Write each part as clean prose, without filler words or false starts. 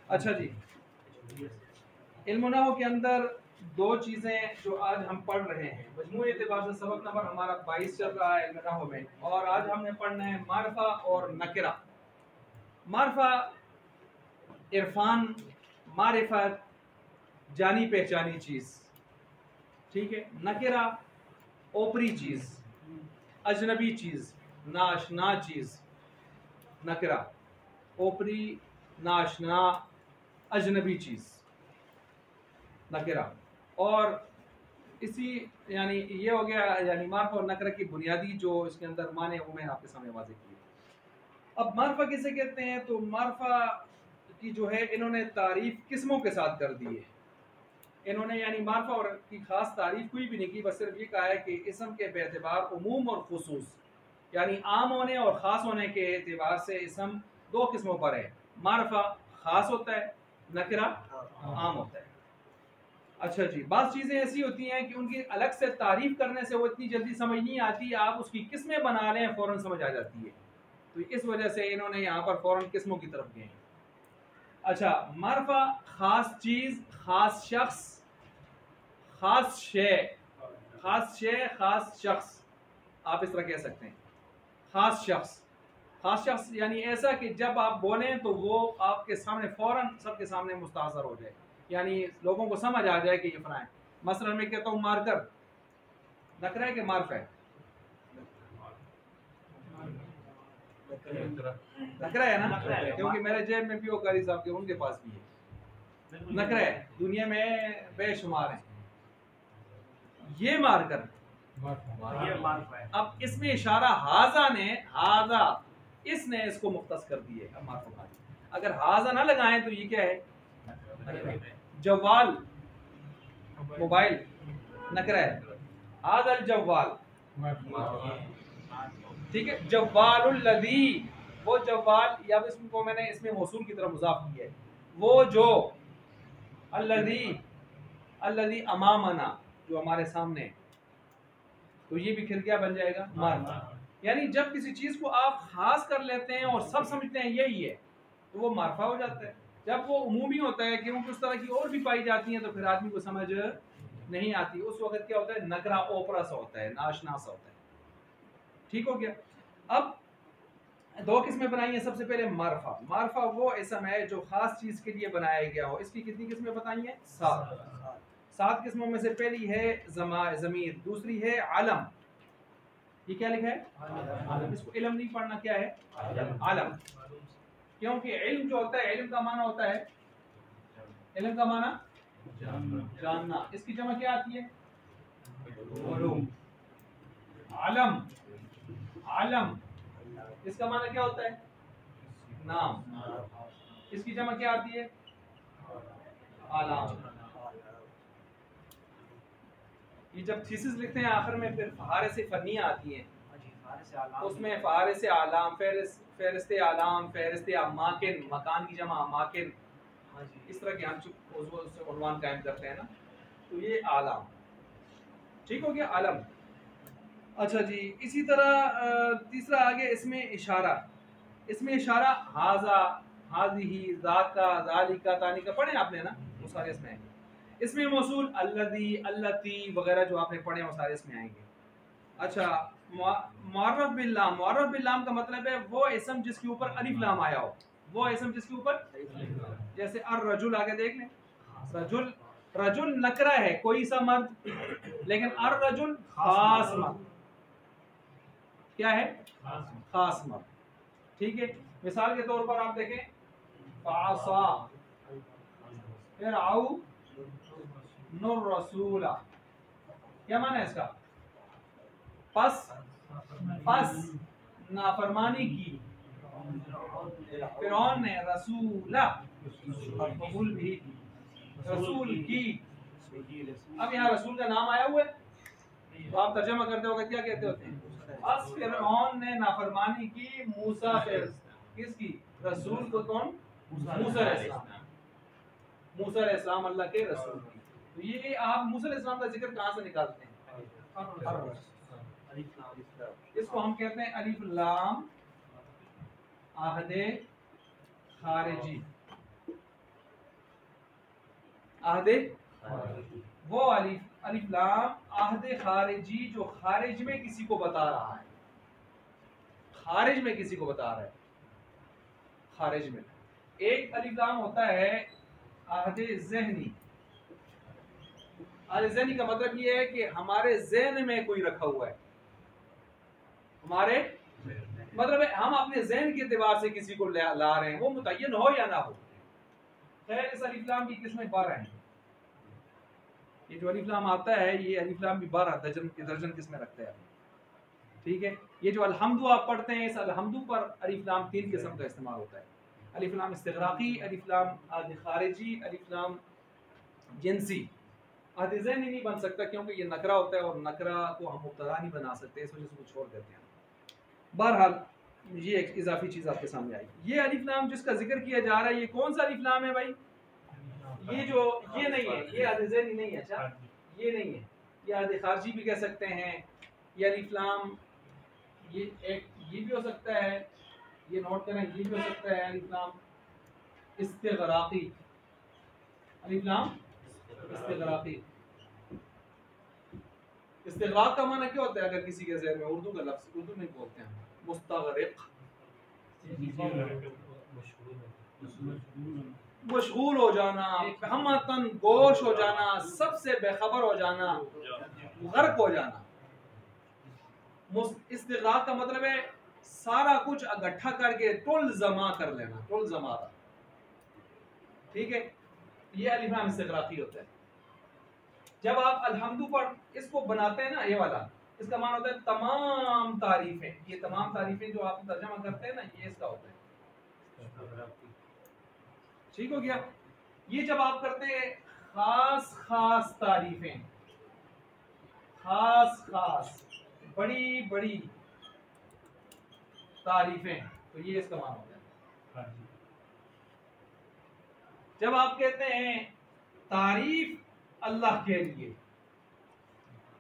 अच्छा जी, इल्म नहव के अंदर दो चीज़ें जो आज हम पढ़ रहे हैं, मजमूई एतबार से सबक नंबर हमारा 22 चल रहा है इल्म नहव में, और आज हमने पढ़ना है मारफा और नकरा। मारफा इरफान, मारिफत जानी पहचानी चीज़, ठीक है। नकरा ओपरी चीज़, अजनबी चीज़, नाशना चीज़। नकरा ओपरी, नाशना, अजनबी चीज़ नकरा। और इसी यानी ये हो गया यानी मार्फा और नकरा की बुनियादी जो इसके अंदर माने वो मैंने आपके सामने वाज़ेह किए। अब मार्फा किसे कहते हैं, तो मार्फा की जो है इन्होंने तारीफ किस्मों के साथ कर दी है। इन्होंने यानी मार्फा और की खास तारीफ कोई भी नहीं की, बस सिर्फ ये कहा है कि इसम के बेतबार उमूम और खुसूस यानी आम होने और ख़ास होने के एतबार से इसम दो किस्मों पर है। मारफा ख़ास होता है, नकरा आम होता है। अच्छा जी, बात चीज़ें ऐसी होती हैं कि उनकी अलग से तारीफ करने से वो इतनी जल्दी समझ नहीं आती, आप उसकी किस्में बना लें फ़ौरन समझ आ जाती है। तो इस वजह से इन्होंने यहाँ पर फ़ौरन किस्मों की तरफ गए। अच्छा, मारफा ख़ास चीज़, ख़ास शख्स, ख़ास शय, ख़ास शय, ख़ास शख्स, आप इस तरह कह सकते हैं। ख़ास शख्स, ख़ास शख्स यानी ऐसा कि जब आप बोलें तो वो आपके सामने फ़ौरन सबके सामने मुस्ताज़र हो जाए, यानी लोगों को समझ आ जाए कि ये फलां है। मसलन मैं कहता हूँ मार्कर, नकरा है कि मार्फ है? नकरा है ना, क्योंकि मेरे जेब में भी वो कारी साहब के उनके पास भी है। नकरा है, दुनिया में बेशुमार है। ये मार्कर, अब इसमें इशारा हाजा ने, हाजा इसने इसको मुख्तस कर दिए। अब मार्फा अगर हाजा ना लगाएं तो ये क्या है? जवाल, मोबाइल नकरा है। हाजल जवाल, ठीक है। जवालुल लदी, वो जवाल या इसको मैंने इसमें मौसूल की तरफ मुज़ाफ किया है, वो जो। अल्लदी, अल्लदी अमामना, जो हमारे सामने है, तो ये भी फिर क्या बन जाएगा? मारफा। यानी जब किसी चीज़ को आप खास कर लेते हैं और सब समझते हैं यही है, तो वो मारफा हो जाता है। जब वो उमूमी होता है, क्योंकि उस तरह की और भी पाई जाती हैं, तो फिर आदमी को समझ नहीं आती। उस वक्त क्या होता है? नकरा ओपरा सा होता है, नाशना सा होता है। ठीक हो गया। अब दो किस्में बनाई हैं। सबसे पहले मारफा, मारफा वो इसम है जो खास चीज़ के लिए बनाया गया हो। इसकी कितनी किस्में बताई हैं? 7। 7 किस्मों में से पहली है ज़मीर, दूसरी है आलम। ये क्या लिखा है? आलम। इसको इल्म नहीं पढ़ना, क्या है? आलम। क्योंकि इल्म जो होता है, इल्म का माना होता है, इल्म का माना जानना। इसकी जमा क्या आती है? उलूम। आलम, आलम इसका माना क्या होता है? नाम। इसकी जमा क्या आती है? आलाम। ये जब थीसिस लिखते हैं आखिर में फिर फहारे से फनिया आती हैं, उसमें फहारे से आलाम, फहरिस्त आलाम, फहरिस्त अमाकिन, मकान की जमा अमाकिन, इस तरह के हम उससे उन्वान कायम करते हैं ना, तो ये आलाम। ठीक हो गया, आलम। अच्छा जी, इसी तरह तीसरा आगे इसमें इशारा। इसमें इशारा हाजा, हाज़िही, ज़ाका, ज़ालिका, तानिका पढ़े आपने ना, वो सारे इसमें आएंगे। इसमें मौसूल अल्लज़ी, अल्लती वगैरह जो आपने पढ़े वो सारे इसमें आएंगे। अच्छा, मुअर्रफ बिल लाम, मुअर्रफ बिल लाम का मतलब है वो इसम जिसके ऊपर अलिफ लाम आया हो, वो इसम जिसके ऊपर, जैसे अर रजुल आगे देख लें, रजुल, रजुल नकरा है, कोई सा मर्द, लेकिन अर रजुल खास मर्द। क्या है? खास मर्द। ठीक है। मिसाल के तौर पर आप देखें, फासा, फिर आउ नुर रसूला, क्या माना है इसका? पस, पस नाफरमानी की फिरौन ने रसूला कबूल भी, रसूल की। अब यहाँ रसूल का नाम आया हुआ है, तो आप तर्जमा करते होगा क्या कहते होते हैं? बस फिरौन ने नाफरमानी की मूसा से। किसकी? रसूल को कौन? मूसा अलैहिस्सलाम। मूसा अलैहिस्सलाम अल्लाह के रसूल की। तो ये आप मूसा अलैहिस्सलाम का जिक्र कहाँ से निकालते हैं? इसको हम कहते हैं अलिफ लाम आहदे खारिजी, आहदे वो अलिफ लाम आहदे खारिजी जो खारिज में किसी को बता रहा है, खारिज में किसी को बता रहा है। खारिज में एक अलिफ लाम होता है आहदे ज़हनी। आहदे ज़हनी का मतलब ये है कि हमारे ज़हन में कोई रखा हुआ है, हमारे मतलब है हम अपने ज़हन के एतबार से किसी को ला रहे हैं, वो मुतय्यन हो या ना हो। खैर इस अलिफ लाम की किस्में 12 हैं। ये जो अलिफ लाम आता है ये अलिफ लाम भी 12 दर्जन किस्में रखते हैं, ठीक है। ये जो अलहम्दु आप पढ़ते हैं, इस अलहम्दु पर अलिफ लाम 3 किस्म का इस्तेमाल होता है। अलिफ लाम इस्तिग़राक़ी, अलिफ लाम आदि खारिजी, अलिफ लाम जिनसी। आदि ज़हनी नहीं बन सकता क्योंकि ये नकरा होता है और नकरा को हम मुब्तदा नहीं बना सकते, इस वजह से वो छोड़ देते हैं। बहरहाल ये एक इजाफी चीज़ आपके सामने आई। ये अलिफ लाम जिसका जिक्र किया जा रहा है ये कौन सा अलिफ लाम है भाई? ये जो ये नहीं है, ये आदि ज़हनी नहीं है। अच्छा ये नहीं है, ये आदि खारिजी भी कह सकते हैं। ये अलिफ लाम ये भी हो सकता है, ये नोट करें, ये भी हो सकता है अलिफ लाम इस्तिग़राक़ी, अलिफ लाम इस्तिग़राक़ी। इस्तिग़राक़ का माना क्या होता है? अगर किसी के ज़हन में उर्दू का लफ्ज़, उर्दू में बोलते हैं मुस्तग़रिक़, मशगूल हो जाना, हमतन गोश हो जाना, सबसे बेखबर हो जाना, गर्क हो जाना। इस्तिग़राक़ का मतलब है सारा कुछ इकट्ठा करके टुल जमा कर लेना, टुल जमा, ठीक है। ये अलिफ लाम इस्तिग़राक़ी होता है। जब आप अलहम्दु पर इसको बनाते हैं ना, ये वाला, इसका मान होता है तमाम तारीफें। ये तमाम तारीफें जो आप तर्जमा करते हैं ना, ये इसका होता है, ठीक हो गया। ये जब आप करते हैं खास खास तारीफें, खास खास बड़ी बड़ी तारीफें, तो ये इसका मान होता है। जब आप कहते हैं तारीफ अल्लाह के लिए,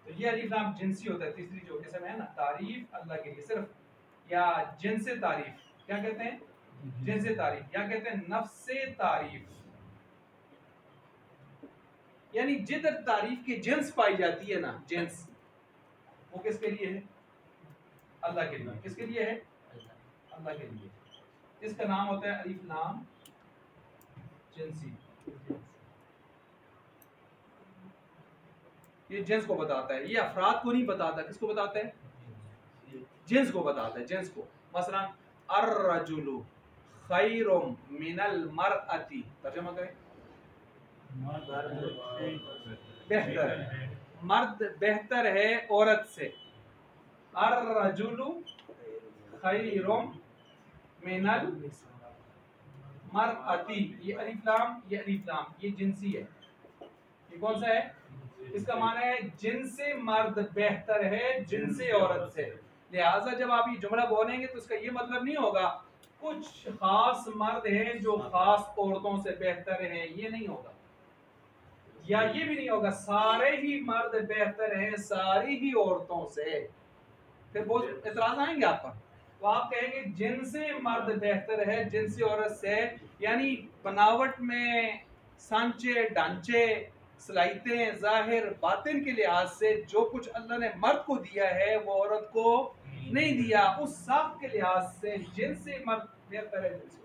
तो ये अलिफ लाम जिनसी होता है। तीसरी जो किस्म है ना, तारीफ अल्लाह के लिए सिर्फ, या जिनसे तारीफ, क्या कहते हैं? जिनसे तारीफ, या कहते हैं नफ्से तारीफ, यानी जिधर तारीफ की जिन्स पाई जाती है ना, जिन्स, वो किसके लिए है? अल्लाह के लिए। किसके लिए है? अल्लाह के लिए। इसका नाम होता है अलिफ लाम जिनसी। ये जिन्स को बताता है, ये अफराद को नहीं बताता। किसको बताता है? जिन्स को बताता है, जिन्स को। मसलन अर्रजुलु खैरुम मिनल मरअती, तर्जुमा करें, बेहतर है, मर्द बेहतर है औरत से। अर्रजुलु खैरुम मिनल मरअती, ये अलिफ लाम, ये अलिफ लाम, ये जिनसी है। ये कौन सा है? इसका माना है जिनसे मर्द बेहतर है जिनसे औरत से। लिहाजा जब आप ये जुमला बोलेंगे तो इसका ये मतलब नहीं होगा कुछ खास मर्द हैं जो खास औरतों से बेहतर हैं, ये नहीं होगा। या ये भी नहीं होगा सारे ही मर्द बेहतर हैं सारी ही औरतों से, फिर बहुत एतराज आएंगे आप पर। तो आप कहेंगे जिनसे मर्द बेहतर है जिनसे औरत से, यानी बनावट में, सांचे ढांचे, सलाहियतें, जाहिर बातिन के लिहाज से जो कुछ अल्लाह ने मर्द को दिया है वो औरत को नहीं दिया। उस साफ के लिहाज से जिनसे मर्द बेहतर है जिनसे।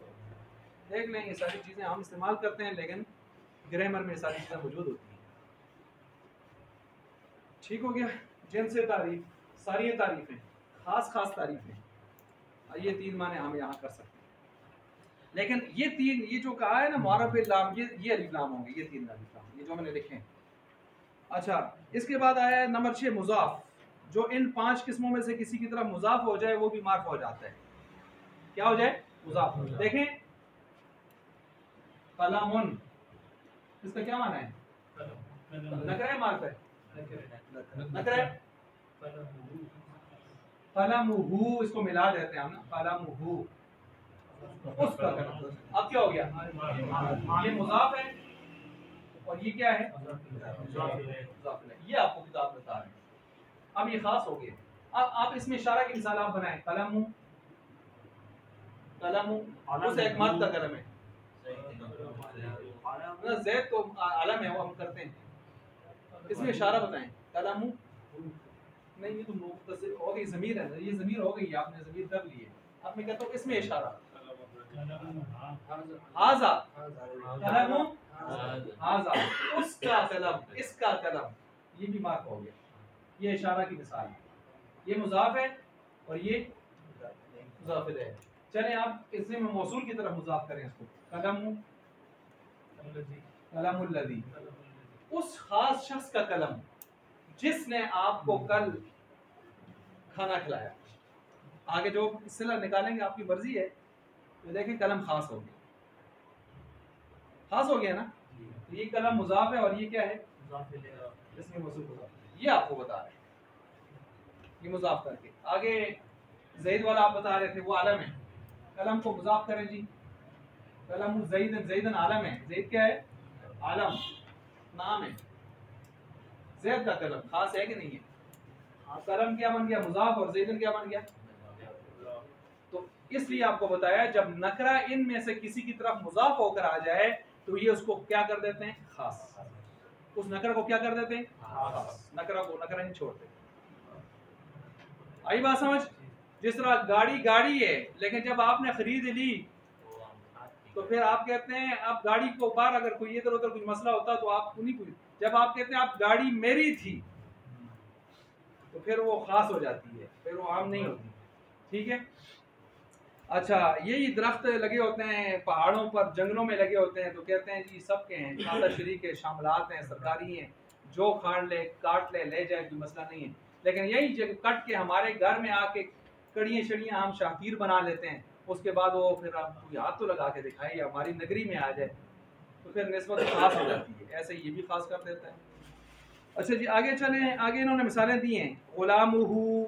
देख लें, ये सारी चीज़ें हम इस्तेमाल करते हैं लेकिन ग्रामर में सारी चीज़ें मौजूद होती हैं। ठीक हो गया। जिनसे तारीफ, सारी तारीफें, खास खास तारीफें, ये 3 माने हम यहाँ कर सकते हैं। लेकिन ये 3, ये जो कहा है ना मुआरफ लाम, ये अलिफ लाम होंगे, ये 3 अलिफ लाम, ये जो मैंने लिखे हैं। अच्छा, इसके बाद आया है नंबर 6 मुज़ाफ, जो इन 5 किस्मों में से किसी की तरफ मुज़ाफ हो जाए वो भी मार्फ हो जाता है। क्या हो जाए? मुज़ाफ हो जाए। देखें कलमुन, इसका क्या माना है? नकरा है, मार्फ है? नकरा है। कलमुहु, इसको मिला देते हैं हम ना, कलमुहु उसका कलम। अब क्या हो गया? ये मुज़ाफ है और ये क्या है? ये आपको किताब बता रहे हैं। अब ये खास हो गया। अब आप इसमें इशारा की मिसाल आप बनाएं, कलम कलम उस एक मर्द का कलम है ना, ज़ैद तो आलम है, वो हम करते हैं। इसमें इशारा बताएं। कलम नहीं, ये तो मुख्तसर हो गई, ज़मीर है, ये ज़मीर हो गई, आपने ज़मीर कर ली है। अब मैं कहता हूँ इसमें इशारा हाजा कलम हाजा, उसका कलम, इसका कलम, ये भी मार्क हो गया। ये इशारा की मिसाल है। ये मुज़ाफ है और ये मुज़ाफ है। चलें आप इससे मौसूल की तरफ मुज़ाफ करें इसको। कलम कलमुल्लज़ी, उस खास शख्स का कलम जिसने आपको कल खाना खिलाया। आगे जो सिला निकालेंगे आपकी मर्जी है। तो देखें कलम खास हो गया, खास हो गया ना। तो ये कलम मुज़ाफ है और ये क्या है, इसमें मौसूल मुज़ाफ। ये आपको बता रहे हैं, ये मुज़ाफ करके। आगे ज़ैद वाला आप बता रहे थे, वो आलम है। कलम को मुज़ाफ करें जी। कलम ज़ैदन, ज़ैदन आलम है। ज़ैद क्या है, आलम नाम है। ज़ैद का कलम खास है कि नहीं है? कलम क्या बन गया, मुज़ाफ, और ज़ैदन क्या बन गया। तो इसलिए आपको बताया जब नकरा इन में से किसी की तरफ मुज़ाफ होकर आ जाए तो ये उसको क्या कर देते हैं, खास। उस नकरा को क्या कर देते हैं, खास। नकरा को नकरा नहीं छोड़ते। आई बात समझ? जिस तरह गाड़ी गाड़ी है, लेकिन जब आपने खरीद ली तो फिर आप कहते हैं, आप गाड़ी को बार अगर कोई इधर उधर कुछ मसला होता तो आप नहीं पूछ। जब आप कहते हैं आप गाड़ी मेरी थी तो फिर वो खास हो जाती है, फिर वो आम नहीं होती। ठीक है। अच्छा, यही दरख्त लगे होते हैं पहाड़ों पर, जंगलों में लगे होते हैं, तो कहते हैं जी सबके हैं, खासा शरीक है, शामलात हैं, सरकारी हैं, जो खाड़ ले काट ले ले जाए, कोई मसला नहीं है। लेकिन यही जब कट के हमारे घर में आके कड़ियाँ शड़ियाँ हम शातीर बना लेते हैं, उसके बाद वो फिर आप कोई हाथ तो लगा के दिखाए या हमारी नगरी में आ जाए तो फिर निस्बत खास हो जाती है। ऐसे ये भी खास कर देता है। अच्छा जी, आगे चलें। आगे इन्होंने मिसालें दी हैं। गुलामुहु,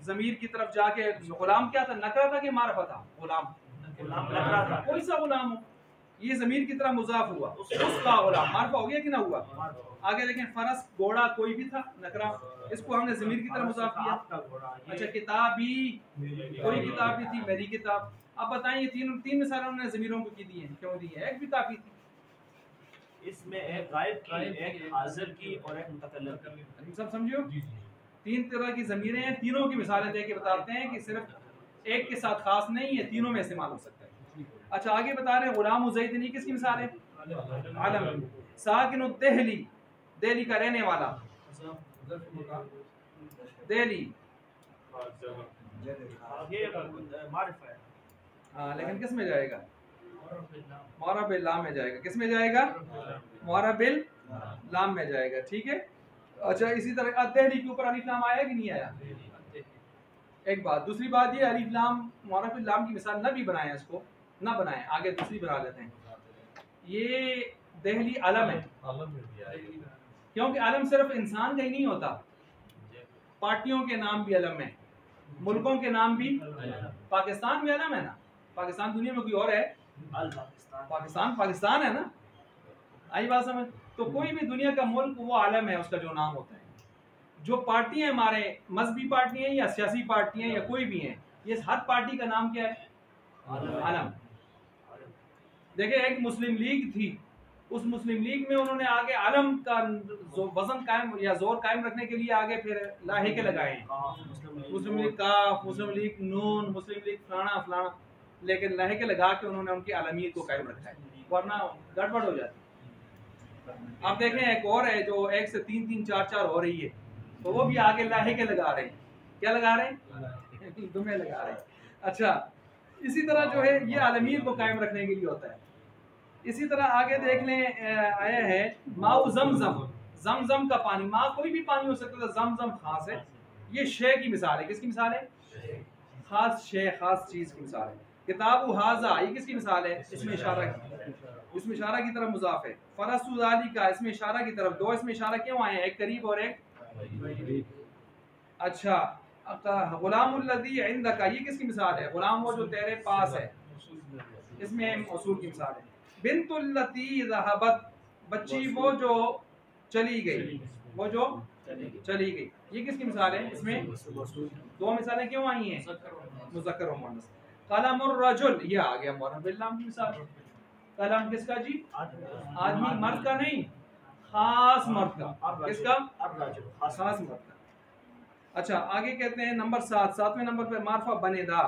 ज़मीर की तरफ जाके, गुलाम क्या था, नकरा था कि मारफा था? गुलाम नकरा था। कोई सा गुलाम हो, ये ज़मीर की तरफ मुज़ाफ हुआ, उसका गुलाम मारफा हो गया कि ना हुआ। आगे देखें, फरस घोड़ा कोई भी था, नकरा, इसको हमने ज़मीर की तरफ मुज़ाफ किया। अच्छा, किताबी, कोई किताब भी थी, मेरी किताब। अब बताएं, ये तीन मिसालें उन्होंने ज़मीरों को की दी हैं, क्यों दी है? एक भी काफ़ी थी। इसमें एक गायब की, एक हाजिर की और एक मुतकल्लिम की। सब समझियो, तीन तरह की ज़मीरें हैं, तीनों की मिसालें दे के बताते हैं कि सिर्फ एक के साथ खास नहीं है, तीनों में इस्तेमाल हो सकता है। अच्छा, आगे बता रहे हैं गुलाम ज़ैदनी किसकी मिसाल है? आलम। साकिन देहली, दिल्ली का रहने वाला, दिल्ली। हाँ, लेकिन किस में जाएगा? मोरा बिल लाम में जाएगा। किस में जाएगा? मोरा बिल लाम में जाएगा। ठीक है। अच्छा, इसी तरह दिल्ली के ऊपर अलिफ लाम आया कि नहीं आया? एक बात। दूसरी बात ये, अलिफ लाम मोरा बिल लाम की मिसाल न भी बनाए, इसको ना बनाए, आगे दूसरी बना लेते हैं। ये दिल्ली आलम है, क्योंकि आलम सिर्फ इंसान का ही नहीं होता, पार्टियों के नाम भी आलम है, मुल्कों के नाम भी। पाकिस्तान भी आलम है ना, पाकिस्तान दुनिया में कोई और है? पाकिस्तान पाकिस्तान है ना। आई बात समझ? तो कोई भी दुनिया का मुल्क वो आलम है, उसका जो नाम होता है। जो पार्टियां हमारे मजहबी पार्टियां या सियासी पार्टियां या कोई भी हैं, ये हर पार्टी का नाम क्या है? आलम। देखिए, एक मुस्लिम लीग थी, उस मुस्लिम लीग में उन्होंने आगे आलम का वजन कायम या जोर कायम रखने के लिए आगे फिर लाहिके लगाए हैं। मुस्लिम लीग काफ, मुस्लिम लीग नून, मुस्लिम लीग फलाना फलाना, लेकिन लाहिके लगा के उन्होंने उनकी आलमियत को कायम रखा है, वरना गड़बड़ हो जाती। आप देखें, एक और है जो एक से तीन तीन चार चार हो रही है, तो वो भी आगे लाहिके लगा रहे हैं। क्या लगा रहे हैं? तुम्हें लगा रहे हैं। अच्छा, इसी तरह जो है ये आलमियत को कायम रखने के लिए होता है। इसी तरह आगे देख लें, आया है माऊ जमजम, जमजम का पानी। माँ कोई भी पानी हो सकता है, जमजम खास है। ये शे की मिसाल है। किसकी मिसाल है? खास शे, खास चीज की मिसाल है। किताबु हाजा, ये किसकी मिसाल है? इसमें इशारा की, इसमें इशारा की तरफ मुजाफ है। फरसु ज़ालिका, इसमें इशारा की तरफ। दो इसमें इशारा क्यों आए हैं? एक करीब और एक। अच्छा, गुलामुल्लज़ी इंदका, ये किसकी मिसाल है? गुलाम वो जो तेरे पास है, इसमें मौसूल की मिसाल है। बिन्तुल्लती ज़हबत, बच्ची वो जो चली गई, वो जो चली गई, ये किसकी मिसाल है? इसमें दो मिसालें क्यों आई हैं? मुज़क्कर और मुअन्नस। कलमुर रजुल, ये आ गया मुअर्रफ बिल लाम की मिसाल। कलम किसका जी? आदमी, मर्द का नहीं, खास मर्द का। किसका? खास मर्द का। अच्छा आगे कहते हैं नंबर 7, 7वें नंबर पे मार्फा बनेदा,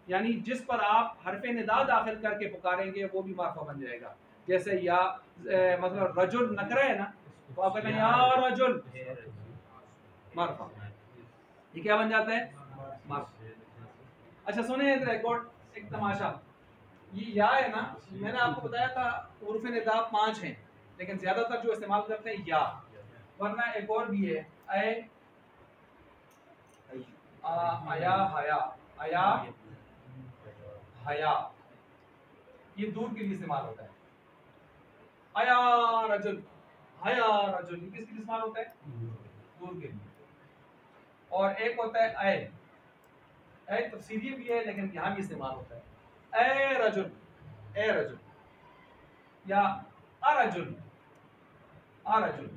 यानी जिस पर आप हरफे निदा दाखिल करके पुकारेंगे वो भी मार्फा बन जाएगा। जैसे या मतलब रजुल नकरा है ना, तो आप कहते हैं या रजुल, मार्फा, ये क्या बन जाता है? मार्फा। अच्छा सुने इधर एक और एक तमाशा, ये या है ना, मैंने आपको बताया था उर्फ निदा 5 हैं, लेकिन ज्यादातर जो इस्तेमाल करते हैं या, वरना एक और भी है ए, आया, हया, आया, हया, ये दूर के लिए इस्तेमाल होता है। आया रजुल, हया रजुल, ये किसके लिए इस्तेमाल होता है? दूर के लिए। और एक होता है ए तफसीरी भी है लेकिन यहाँ भी इस्तेमाल होता है। ए रजुल, ए रजुल, या अरजुल, अरजुल,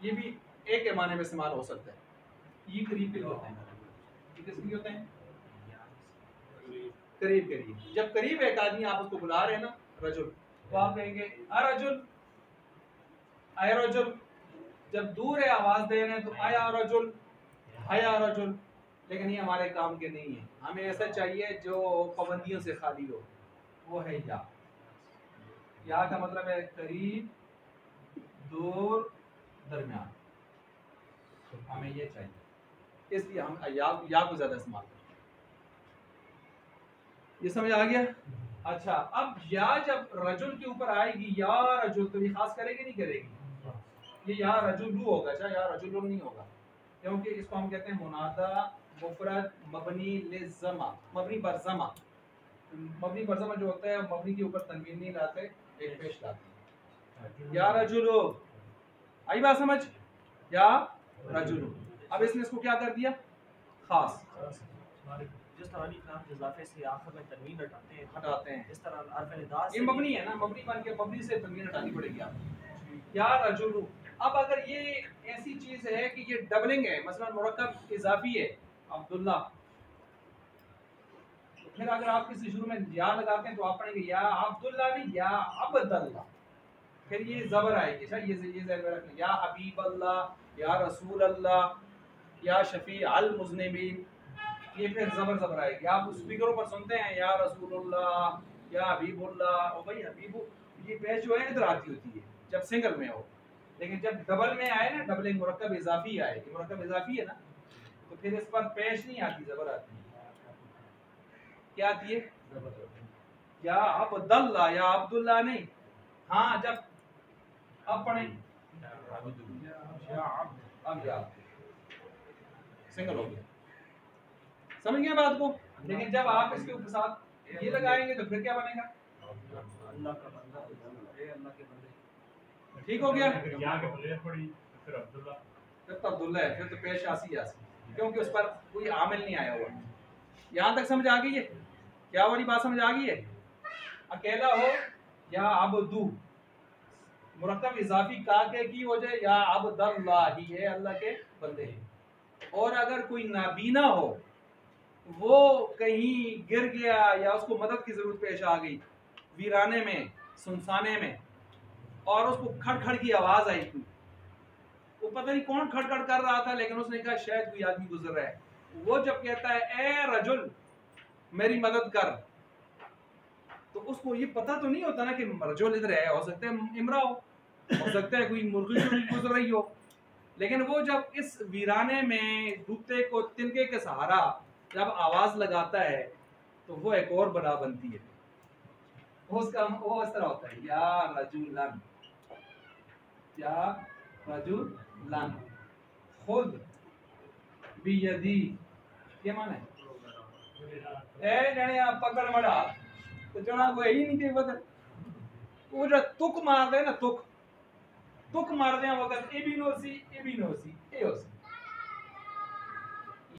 ये भी एक के माने में इस्तेमाल हो सकता है। ये करीब के होते हैं, ये किसके लिए होते हैं? करीब के लिए। जब करीब एक आदमी आप उसको बुला रहे हैं ना रजुल, तो आप कहेंगे अरजुल, आय रजुल। जब दूर है आवाज दे रहे हैं तो आया रजुल, हया रजुल। लेकिन ये हमारे काम के नहीं है, हमें ऐसा चाहिए जो पाबंदियों से खाली हो, वो है या। या का मतलब है करीब, दूर, दरमियान, हमें ये चाहिए, इसलिए हम या को ज्यादा इस्तेमाल करते हैं। ये समझ आ गया? अच्छा अब या जब रजुल के ऊपर आएगी, या रजुल, तो ये खास करेगी नहीं करेगी? ये या रजुलू होगा, अच्छा या रजुलुन नहीं होगा, क्योंकि इसको हम कहते हैं मुनादा मुफरद मबनी लिज़्ज़मा, मबनी बरज़मा। मबनी बरज़मा जो होता है मबनी के ऊपर तनवीन नहीं लाते, एक पेश लाते हैं। या रजुलु, आई बात समझ? या रजुलु। अब इसने इसको क्या कर दिया? खास। जिस तरह अलीफ इजाफे से आखिर में तनवीन हटाते हैं, इस तरह हरफ निदा से ये मबनी है ना, मबनी बन के मबनी से तनवीन हटानी पड़ेगी आपको। या रजुलु। अब अगर ये ऐसी चीज है कि ये डबलिंग है, मसलन मुरक्कब इजाफी है अब्दुल्ला, तो फिर अगर आप किसी शुरू में या लगाते हैं तो आप पढ़ेंगे या अब्दुल्ला नहीं, या अब्दुल्ला, फिर ये जबर आएगी। अच्छा ये ज़हन में रखना, या हबीब अल्लाह, या रसूल अल्लाह, या शफी अल मुज़निबीन, ये फिर जबर आएगी। आप स्पीकरों पर सुनते हैं या रसूलुल्लाह, या हबीबुल्लाह, और भाई हबीबु, ये पेश जो है इधर आती होती है जब सिंगल में हो, लेकिन जब डबल में आए ना, डबल मुरक्कब इजाफी आए, कि मुरक्कब इजाफी है ना, तो फिर इस पर पेश नहीं आती, जबर आती है। क्या आती है? या अब्दुल्ला, या अब्दुल्ला नहीं। हाँ जब अब पढ़ें, अब या सिंगल हो गया, समझ गए बात को? लेकिन जब आप इसके ऊपर साथ ये लगाएंगे तो फिर क्या बनेगा? अल्लाह का बंदा, अल्लाह के बंदे। ठीक हो गया? फिर अब्दुल्ला है, फिर तो पेश आसी, क्योंकि उस पर कोई आमिल नहीं आया हुआ। यहाँ तक समझ आ गई है? क्या वाली बात समझ आ गई है? अकेला हो या अब्दू, मुरक्कब इजाफी का के की वजह, या अब्दुल्लाही है, अल्लाह के बंदे हैं। और अगर कोई नाबीना हो, वो कहीं गिर गया या उसको मदद की जरूरत पेश आ गई वीराने में, सुनसाने में, और उसको खड़खड़ की आवाज आई थी, वो पता नहीं कौन खड़खड़ कर रहा था, लेकिन उसने कहा शायद कोई आदमी गुजर रहा है, वो जब कहता है ए रजुल मेरी मदद कर, तो उसको ये पता तो नहीं होता ना कि रजुल इधर है, हो सकता है इमरा हो सकता है कोई मुर्गी गुजर रही हो, लेकिन वो जब इस वीराने में जूते को तिनके के सहारा जब आवाज लगाता है तो वो एक और बना बनती है, उसका वो इस तरह होता है, या रजुलन, या रजुलन खुद बियदी, ये माने ए जने आप पकड़ मड़ा तो जना को यही नहीं के बदल, वो जो तुक मार दे ना, तुक मार दे वक्त ए भी नोसी ए भी नोसी ए होसी,